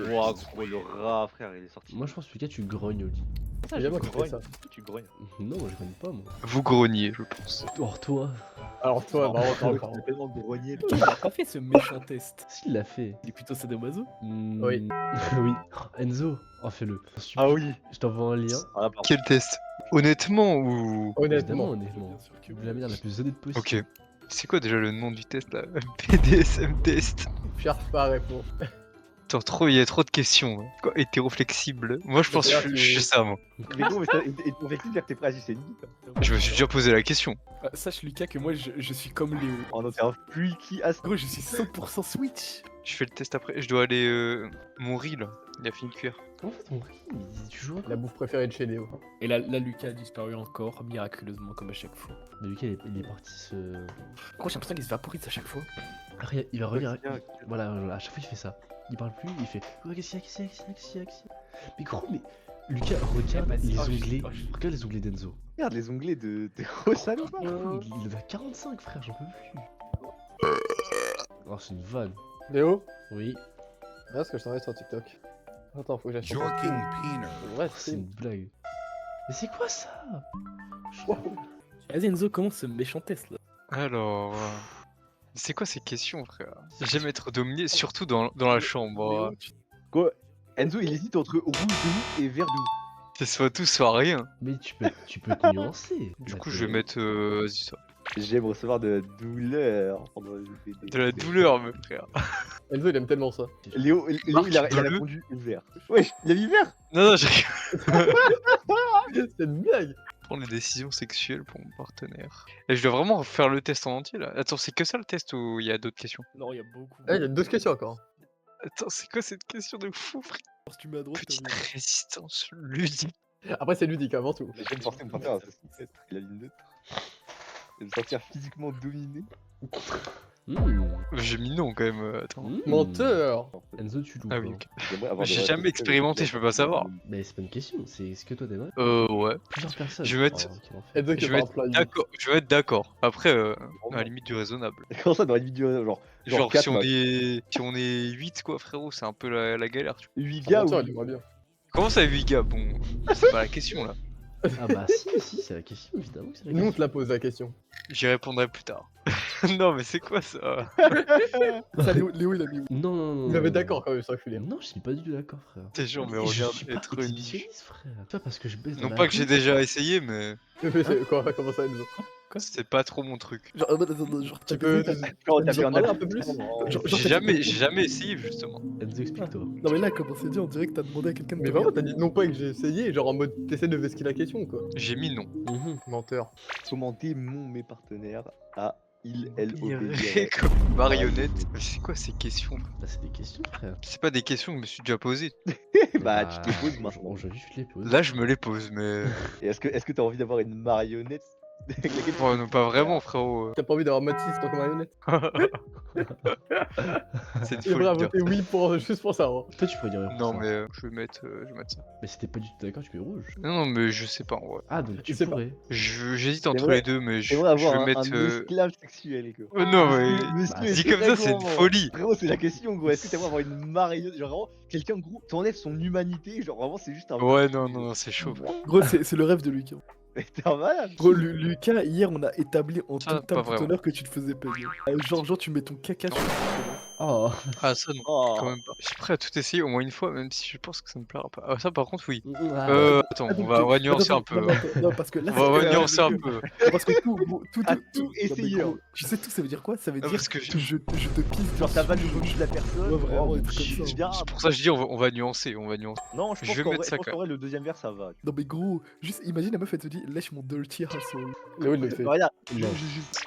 Ouah, gros, le rat, frère, il est sorti. Moi je pense que Lucas tu grognes au lit. Ça, Jamais tu compris grognes. ça. Tu grognes. Non, moi je grogne pas moi. Vous grognez, je pense. Oh toi. Alors toi, bah Non, encore. il a tellement grogné. Il a pas fait ce méchant test. S'il l'a fait. Il est plutôt sadomaso. Oui. Oui. Enzo, oh fais-le. Ah oui. Je t'envoie un lien. Ah, pardon. Quel test? Honnêtement ou... Évidemment, Honnêtement. honnêtement. De la manière la plus honnête possible. Ok. C'est quoi déjà le nom du test là? BDSM test. Cherche pas à répondre. Attends, il y a trop de questions. Hein. Quoi, hétéroflexible? Moi je pense que C'est-à-dire je suis ça moi. Mais gros, mais ton récit dire que t'es prêt à agir, c'est une bite. Je me suis déjà posé la question. Sache Lucas que moi je suis comme Léo. Oh non, c'est un freaky ass. Gros, je suis 100% Switch. Je fais le test après. Je dois aller... Mon riz là, il a fini de cuire. En fait, on rit, mais tu joues. La bouffe préférée de chez Léo. Et là, Lucas a disparu encore, miraculeusement, comme à chaque fois. Mais Lucas il est parti se. Gros, j'ai l'impression qu'il se vaporise à chaque fois. Après, il va revenir. Bien. Voilà, à chaque fois il fait ça. Il parle plus, il fait. Oh, qu'est-ce qu'il y a, qu'est-ce qu'il y a. Mais gros, mais. Lucas, regarde vas-y, les oh, onglets. oh, Regarde les onglets d'Enzo. Regarde les onglets de gros salopard. Il en a 45, frère, j'en peux plus. Oh, c'est une vanne. Léo, Oui, regarde ce que je t'envoie sur TikTok. Attends, faut que j'achète. Jorking Peener. Ouais, c'est une blague. Mais c'est quoi ça? Vas-y Enzo, commence ce méchant test là. Alors... C'est quoi ces questions frère? J'aime être dominé, surtout dans la chambre. Quoi Enzo, il hésite entre rouge de ouf et vert de ouf. C'est soit tout, soit rien. Mais tu peux te nuancer. Du Bah, coup je vais mettre... Vas-y ça. J'aime recevoir de la douleur. De la douleur mes frères. Enzo, il aime tellement ça. Léo, il a bleu. répondu vert. Wesh, il a mis vert. Non, j'ai C'est une blague. prendre les décisions sexuelles pour mon partenaire. Et je dois vraiment faire le test en entier là. Attends, c'est que ça le test ou il y a d'autres questions? Non, il y a beaucoup. Ah, il y a 2 questions encore. Attends, c'est quoi cette question de fou frère? Si tu mets à droite, Petite t'as oublié. résistance ludique. Après, c'est ludique avant tout. J'aime sortir mon partenaire, c'est la ligne neutre. Et me sentir physiquement dominé. J'ai mis non quand même, attends. Menteur. Enzo, tu loues. Ah oui, hein. ok. J'aimerais avoir J'ai des jamais vraies expérimenté, je peux pas savoir. Mais c'est pas une question, c'est ce que toi t'aimerais. Ouais. Plusieurs personnes. Je vais mettre- Oh, quel enfer. Enzo qui Je est vais pas un plat. D'accord, je vais être d'accord. Après, à Vraiment. la limite du raisonnable. Comment ça dans une vidéo Genre, 4 si on est 8 quoi frérot, c'est un peu la galère. Tu vois. 8 gars Menteur, ou il aimerait bien. Comment ça 8 gars? Bon, c'est pas la question là. Ah bah si, c'est la question, évidemment que c'est la Nous, on question. te la pose la question. J'y répondrai plus tard. Non mais c'est quoi ça? Ça, Léo, il a mis où? Non, non, non. Vous avez non, d'accord non. quand même, c'est enculé. Non, je suis pas du tout d'accord, frère. T'es genre mais Je regarde suis pas être niche. exhibitionniste, frère. C'est pas parce que je baisse dans Non la pas que j'ai rue. déjà essayé mais Comment ça, Enzo? c'est pas trop mon truc. Genre, genre, Tu peux. Quand t'as Nous fait en un parler un appel peu plus Genre, J'ai jamais essayé justement. Enzo, explique-toi. Non, mais là, comment c'est dit, on dirait que t'as demandé à quelqu'un de Mais te vraiment, regarder. t'as dit non pas que j'ai essayé, genre en mode t'essaies de vesquer la question quoi. J'ai mis non. Menteur. Commenter mes partenaires à il, elle, Il o, est comme une marionnette. Mais c'est quoi ces questions? Bah, c'est des questions, frère. C'est pas des questions que je me suis déjà posées. Bah, tu te les poses maintenant. Aujourd'hui, tu te les poses. Là je me les pose mais... Et est-ce que t'as envie d'avoir une marionnette avec laquelle tu- Oh, non pas vraiment frérot. T'as pas envie d'avoir Mathis en tant que marionnette? C'est une Il folie devrait de dire. voter oui pour, juste pour ça. Hein. Toi, tu pourrais dire. Non ça. mais je vais mettre ça. Mais si t'es pas du tout d'accord, tu peux rouge. Non mais je sais pas en vrai. Ah, donc tu sais pas. pourrais. J'hésite entre vrai- les deux mais je J'aimerais vais avoir un mettre... esclave sexuel, quoi. Non mais... Monsieur Bah, est Dit comme ça c'est une vraiment- folie. Frérot, c'est la question, gros. Est-ce que t'aimerais avoir une marionnette? Genre vraiment, quelqu'un, gros, t'enlèves son humanité, genre vraiment, c'est juste un. Ouais non c'est chaud. Gros, c'est le rêve de Lucas. Mais t'es un malade. Gros, Lucas, hier, on a établi en Ça, tout temps pas tout vraiment. honneur que tu te faisais payer. Genre, tu mets ton caca sur Oh. Ah ça non. Oh. Quand même pas. Je suis prêt à tout essayer au moins une fois même si je pense que ça me plaira pas. Ah ça par contre oui. Ah, Attends, Ah, on donc va tu- nuancer un attends, peu. non, parce que là, On va c'est- nuancer un peu. Parce que tout, À tout non, mais essayer, gros, hein. tu sais tout, ça veut dire quoi? Ça veut Ah, dire parce que que je te pisse. Genre, ça va dessus. le revenu de la personne. Ouais, vraiment, Oh, des trucs comme ça. c'est bien. C'est pour ça que je dis on va nuancer, on va nuancer. Non, je Je pense vais qu'en mettre vrai, ça, je pense quand qu'en vrai, le deuxième verre, ça va. Non, mais gros, juste imagine la meuf, elle te dit lèche mon dirty asshole. Léo, il le fait. Regarde, Non.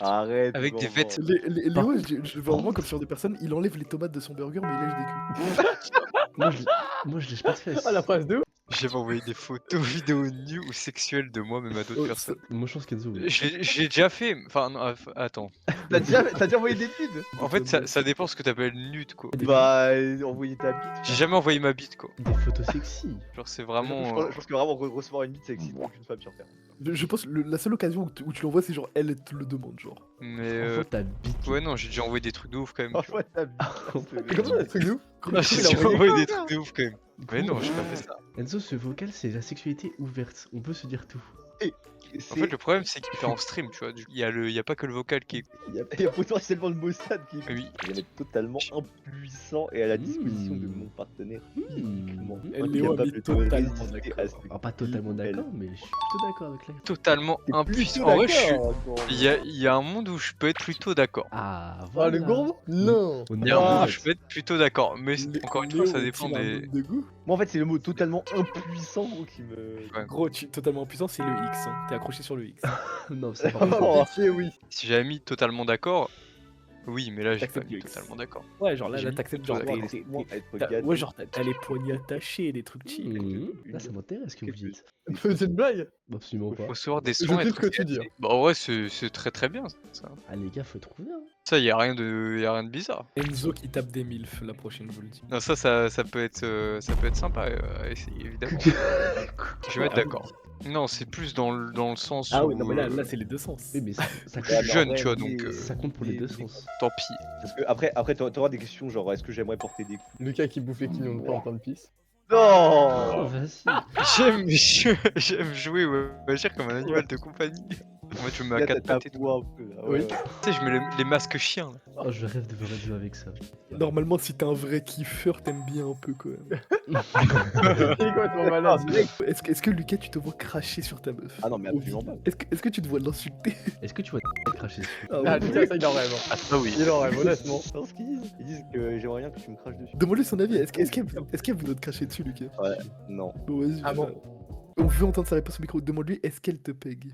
arrête. Avec des vraiment. vêtements. Léo, je le vois vraiment comme sur des personnes, il enlève les tomates de son burger, mais il lèche des culs. Moi, je lèche pas de fesses. Ah, la phrase de ouf. J'ai jamais envoyé des photos, vidéos nues ou sexuelles de moi, même à d'autres Oh, personnes. Moi, je pense qu'Enzo, oui. J'ai déjà fait. Enfin, non, attends. T'as déjà envoyé des nudes? En fait, ça dépend ce que t'appelles nude, quoi. Bah, envoyer ta bite. J'ai jamais envoyé ma bite, quoi. Des photos sexy. Genre, c'est Je vraiment. pense que vraiment recevoir une bite, c'est excitant qu'une femme sur Terre. Je pense que la seule occasion où tu l'envoies, c'est genre elle te le demande, genre. Mais. Franchement, ta bite. Ouais, non, j'ai déjà envoyé des trucs de ouf quand même. tu vois. Franchement, ta bite. C'est comme ça, les trucs de ouf. Ah, j'ai déjà envoyé des trucs de ouf quand même. Mais non, j'ai pas fait ça. Enzo, ce vocal, c'est la sexualité ouverte. On peut se dire tout. En fait, le problème, c'est qu'il fait en stream, tu vois. Il y a pas que le vocal qui est. il y a potentiellement le Mossad qui est Oui. totalement impuissant et à la disposition de mon partenaire. uniquement Léo incapable a mis de totalement résister d'accord. à ce Alors, pas totalement d'accord, mais je suis plutôt d'accord avec la. Totalement T'es impuissant. plutôt En vrai, je suis. d'accord, attends. Il y a un monde où je peux être plutôt d'accord. Ah, Ah, voilà. le gourmand? Non. On Il est y a un monde en où je peux être plutôt d'accord. Mais encore une fois, ça dépend Léo a-t-il un des. homme de goût. Moi en fait c'est le mot totalement impuissant gros qui me... Ouais. Gros, totalement puissant, c'est le X. Hein. T'es accroché sur le X. Non, c'est pas Oh, oui. Si j'avais mis totalement d'accord. Oui, mais là, j'ai pas T'acceptes mis le X. totalement d'accord. Ouais, genre là, J'ai mis t'acceptes genre. plutôt Ouais, d'accord. Laisse-moi être t'as- gâté. ouais, genre t'as les poignets attachés, des trucs chill. Là, ça m'intéresse ce que vous dites. C'est une blague. Absolument pas. Faut recevoir des Je soins. dis être ce que tu dis. Bah, en vrai, c'est très très bien ça. Ah, les gars, faut trouver. Hein. Ça, y a rien de bizarre. Enzo qui tape des milfs la prochaine, je vous le dis. Non, ça peut être sympa à essayer, évidemment. Je vais être d'accord. Non, c'est plus dans le sens Ah où oui, non, mais là c'est les deux sens. Oui, mais ça je compte, suis jeune, Ouais, tu vois, mais- donc ça compte pour les deux sens. tant pis. Parce que après t'auras des questions genre est-ce que j'aimerais porter des coups? Lucas qui bouffe les quignons de pain en plein de pisse. Oh, Non. vas-y. J'aime jouer, ouais, agir comme un animal de compagnie. Moi, tu me mets à Là, 4 t'as pattes et tout. un peu là. Oui. Ouais. Tu sais, je mets les masques chiens. Là. Oh, je rêve de voir jouer avec ça. Normalement, si t'es un vrai kiffeur, t'aimes bien un peu quand même. Il est complètement malade. Est-ce que Lucas, tu te vois cracher sur ta meuf? Ah non mais absolument pas. Est-ce que tu te vois l'insulter? Est-ce que tu vois cracher dessus? Ah, Lucas, ça, il en rêve. hein. Ah oui. Il en rêve, honnêtement. C'est ce qu'ils disent. Ils disent que j'aimerais bien que tu me craches dessus. Demande-lui son avis. Est-ce qu'elle veut te cracher dessus, Lucas? Non. Bon, vas-y. Ah bon? On veut entendre sa réponse au micro. Demande-lui, est-ce qu'elle te pègue?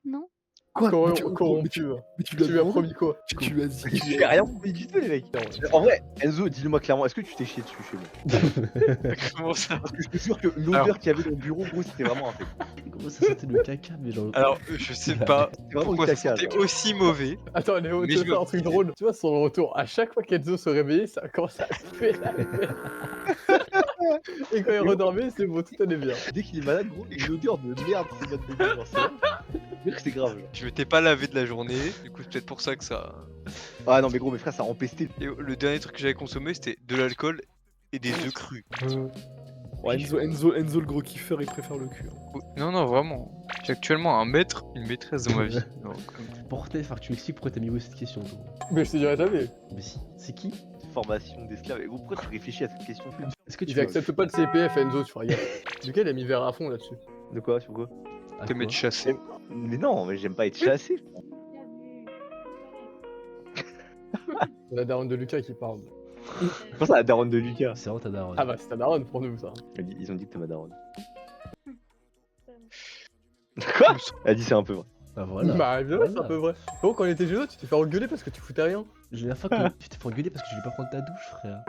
Non. Quoi? Mais Corrompu. tu Tu lui lui as as demandé? promis quoi? Tu lui as dit. tu lui J'ai as- rien compris du tout les mecs. En vrai, Enzo, dis-le-moi clairement, est-ce que tu t'es chié dessus chez moi? Comment ça? Parce que je te jure que l'odeur qu'il y avait dans le bureau, gros, c'était vraiment un fait. Comment ça sentait le caca, mais genre. Alors, je sais pas C'est vraiment pourquoi du ça caca. sentait genre. aussi mauvais. Attends, Léo, Mais tu veux je faire me- un truc drôle? Tu vois, sur le retour, à chaque fois qu'Enzo se réveillait, ça commence à faire la merde. Et quand il redormait, c'est bon, tout allait bien. Dès qu'il est malade, gros, une odeur de merde qui va te dégueuler, genre, c'est vrai. C'est-à-dire que c'est grave, genre. Je m'étais pas lavé de la journée. Du coup, c'est peut-être pour ça que ça. Ah non, mais gros, mes frères, ça a empesté. Et le dernier truc que j'avais consommé, c'était de l'alcool et des œufs crus. Ouais, Enzo, le gros kiffeur, il préfère le cul. hein. Non, non, vraiment. J'ai actuellement un maître, une maîtresse dans ma vie. Donc, Portez, faut que tu m'expliques pourquoi t'as mis cette question, toi. Mais je te dirai jamais. Mais si, c'est qui? Formation d'esclaves. Et gros, pourquoi tu réfléchis à cette question? Est-ce que tu Ils acceptent pas le CPF, Enzo, tu feras gaffe. Lucas, il a mis vert à fond là-dessus. De quoi? Sur quoi? à te quoi mettre chassé. Mais non, mais j'aime pas être chassé. C'est la daronne de Lucas qui parle. Je pense à la daronne de Lucas. C'est vraiment ta daronne. Ah bah, c'est ta daronne pour nous, ça. Ils ont dit que t'es ma daronne. Quoi? Elle a dit c'est un peu vrai. Bah voilà. Bah, évidemment, c'est Voilà. un peu vrai. Bon, quand on était jeunes, tu t'es fait engueuler parce que tu foutais rien. La dernière fois que tu t'es fait engueuler parce que je voulais pas prendre ta douche, frère.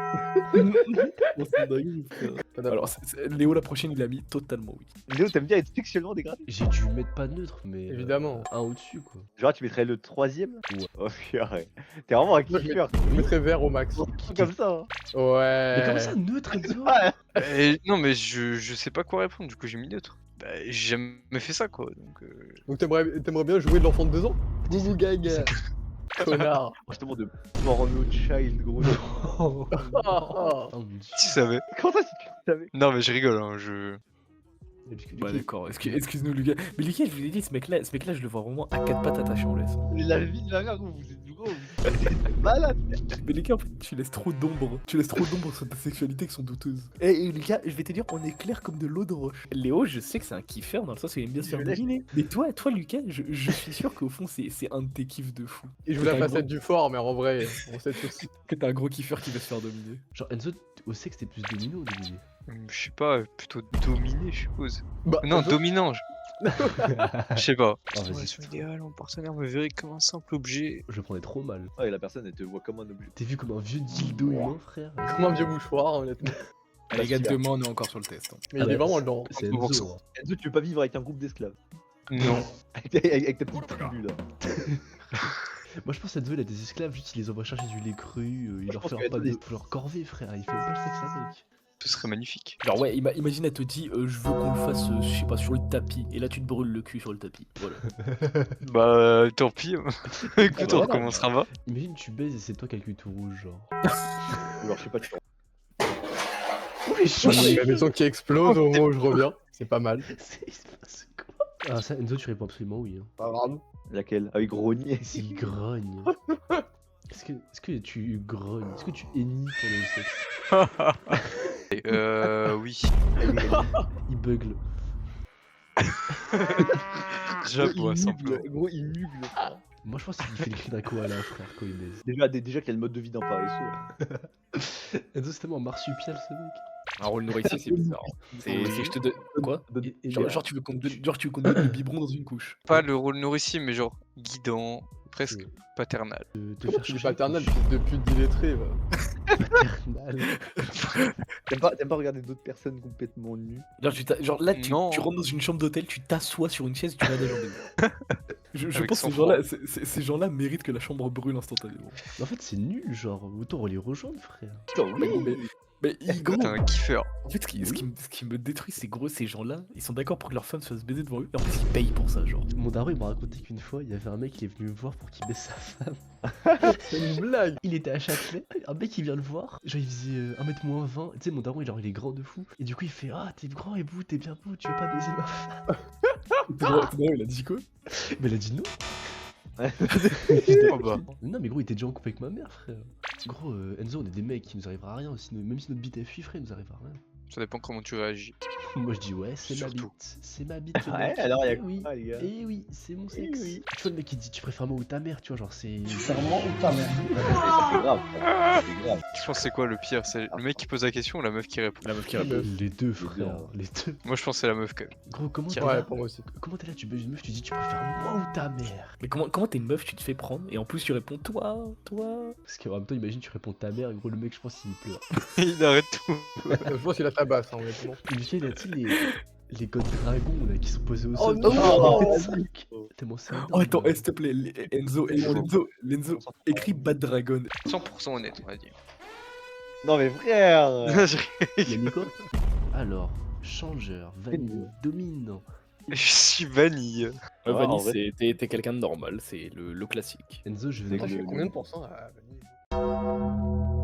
Oh, c'est dingue, frère. Alors, Léo, la prochaine, il a mis totalement oui. Léo, t'aimes bien être sexuellement dégradé? J'ai dû mettre pas neutre, mais. Évidemment. Un au-dessus, quoi. Genre, tu mettrais le troisième? Ouais. Oh, purée. T'es vraiment un Moi, kiffeur. Je mettrais vert au max. Comme ça, hein. Ouais. Mais comment ça, neutre, Enzo? Ouais. Non, mais je sais pas quoi répondre, du coup, j'ai mis neutre. Bah, j'ai jamais fait ça, quoi. Donc, Donc t'aimerais bien jouer de l'enfant de 2 ans? Boubou gaga. Connard. Justement, de porno child, gros. Oh, Oh, mon dieu. tu savais. Comment ça, si tu savais? Non, mais je rigole, hein, je. Bah, d'accord, excuse-nous, Lucas. Mais Lucas, je vous ai dit, ce mec-là, je le vois vraiment à 4 pattes attaché en laisse. La vie de ma mère, gros, vous êtes gros, vous êtes malade. Mais Lucas, en fait, tu laisses trop d'ombre. Tu laisses trop d'ombre sur ta sexualité qui sont douteuses. Et Lucas, je vais te dire, on est clair comme de l'eau de roche. Léo, je sais que c'est un kiffeur dans le sens où il aime bien se faire Je l'ai. dominer. Mais toi, Lucas, je suis sûr qu'au fond, c'est un de tes kiffs de fou. Il joue la facette du fort, mais en vrai, on sait tous. Que t'es un gros kiffeur qui veut se faire dominer. Genre, Enzo, au sexe, t'es plus dominé ou dominé? Je sais pas, plutôt dominé, je suppose. Bah, Non, Enzo, dominant. Je sais pas. Ah, vas-y. Relation idéale, mon partenaire me verrait comme un simple objet. Je le prenais trop mal. Ouais, la personne, elle te voit comme un objet. T'es vu comme un vieux dildo humain, frère? Comme un vieux mouchoir, honnêtement. Ah, les gars, demain on est encore sur le test. hein. Mais Ah il est bah, vraiment dedans. C'est 100%. Enzo. hein. Enzo, tu veux pas vivre avec un groupe d'esclaves. Non. Avec ta petite tribu là. Moi je pense qu'Enzo il a des esclaves, juste il les envoie chercher du lait cru, il leur pense fait que un pas de Enzo, leur corvée frère, il fait pas le sexe avec. Ce serait magnifique. Genre ouais, imagine elle te dit je veux qu'on le fasse, je sais pas, sur le tapis. Et là tu te brûles le cul sur le tapis. Voilà. Bah, tant pis. Écoute, on voilà. recommencera pas. Imagine tu baises et c'est toi qui as le cul tout rouge genre. Ou alors je sais pas, tu La maison qui explose au moment où je reviens. C'est pas mal. Il se passe quoi? Ah ça Enzo tu réponds absolument oui. Hein. Pas grave. Laquelle? Avec grogné. S'il grogne. Est-ce que tu grognes? Est-ce que tu hennis pendant le sexe? Oui. Il bugle. J'avoue, il simplement. nugle, gros, il nugle. Moi je pense qu'il fait le cri d'un koala frère quand il baise. Déjà qu'il a le mode de vie d'un paresseux. Enzo c'est tellement marsupial ce mec. Un rôle nourricier, c'est bizarre. C'est que je te donne. Quoi Et genre tu veux qu'on te donne le biberon dans une couche. Pas le rôle nourricier, mais genre guidant, presque Ouais. paternal. te faire Tu es changer paternel les couches. depuis d'illettré. Va. Paternal. T'aimes pas regarder d'autres personnes complètement nues? Genre là, tu Non. rentres dans une chambre d'hôtel, tu t'assois sur une chaise et tu vas des jambes. Je Avec pense que son ces gens-là méritent que la chambre brûle instantanément. Mais en fait c'est nul genre, autant on les rejoindre frère. Putain, oui. Mais gros, T'es un kiffeur. en fait, ce qui me détruit, c'est gros, ces gens-là, ils sont d'accord pour que leur femme se fasse baiser devant eux, et en plus ils payent pour ça, genre. Mon daron il m'a raconté qu'une fois il y avait un mec qui est venu me voir pour qu'il baisse sa femme. C'est une blague. Il était à Châtelet, un mec il vient le voir, genre il faisait 1m-20, tu sais mon daron il est grand de fou, et du coup il fait ah t'es grand et beau, t'es bien beau, tu veux pas baiser ma femme? Il a dit quoi? Mais il a dit non. Oh bah. Non mais gros il était déjà en couple avec ma mère frère. Gros Enzo on est des mecs, il nous arrivera à rien aussi, même si notre bite est fuit frère il nous arrivera à rien. Ça dépend comment tu réagis. Moi je dis ouais c'est ma Surtout. bite, c'est ma bite. le Ouais, mec. alors il y a Eh oui, quoi, les gars? eh oui, c'est mon Eh sexe. oui. Tu vois le mec qui dit tu préfères moi ou ta mère, tu vois genre c'est... Serment ou ta mère? C'est grave. C'est grave. Je pense que c'est quoi le pire? C'est le mec qui pose la question ou la meuf qui répond? La meuf qui répond. Les deux frère, les deux. Moi je pense que c'est la meuf quand même. Gros comment t'es Ouais, là, pour moi aussi. comment t'es là, tu baises une meuf, tu dis tu préfères moi ou ta mère? Mais comment t'es une meuf, tu te fais prendre, et en plus tu réponds toi. Parce qu'en même temps imagine tu réponds ta mère, gros le mec je pense qu'il pleure. Il arrête tout. Je pense qu'il a tabasse, hein, honnêtement. Une fille là tu sais les godes dragons là qui sont posés au Oh sol. non, qui non, font vas-y. 5. Tellement c'est énorme. Oh attends, s'il te plaît, Enzo, écris Bad Dragon. 100% honnête, on va dire. Non mais frère. Il y a mis quoi? Alors, changeur, vanille, dominant. Je suis vanille. Ouais, en Vanille, vrai. t'es quelqu'un de normal, c'est le classique. Enzo je C'est vais que Ça fait le- combien de pourcents à vanille?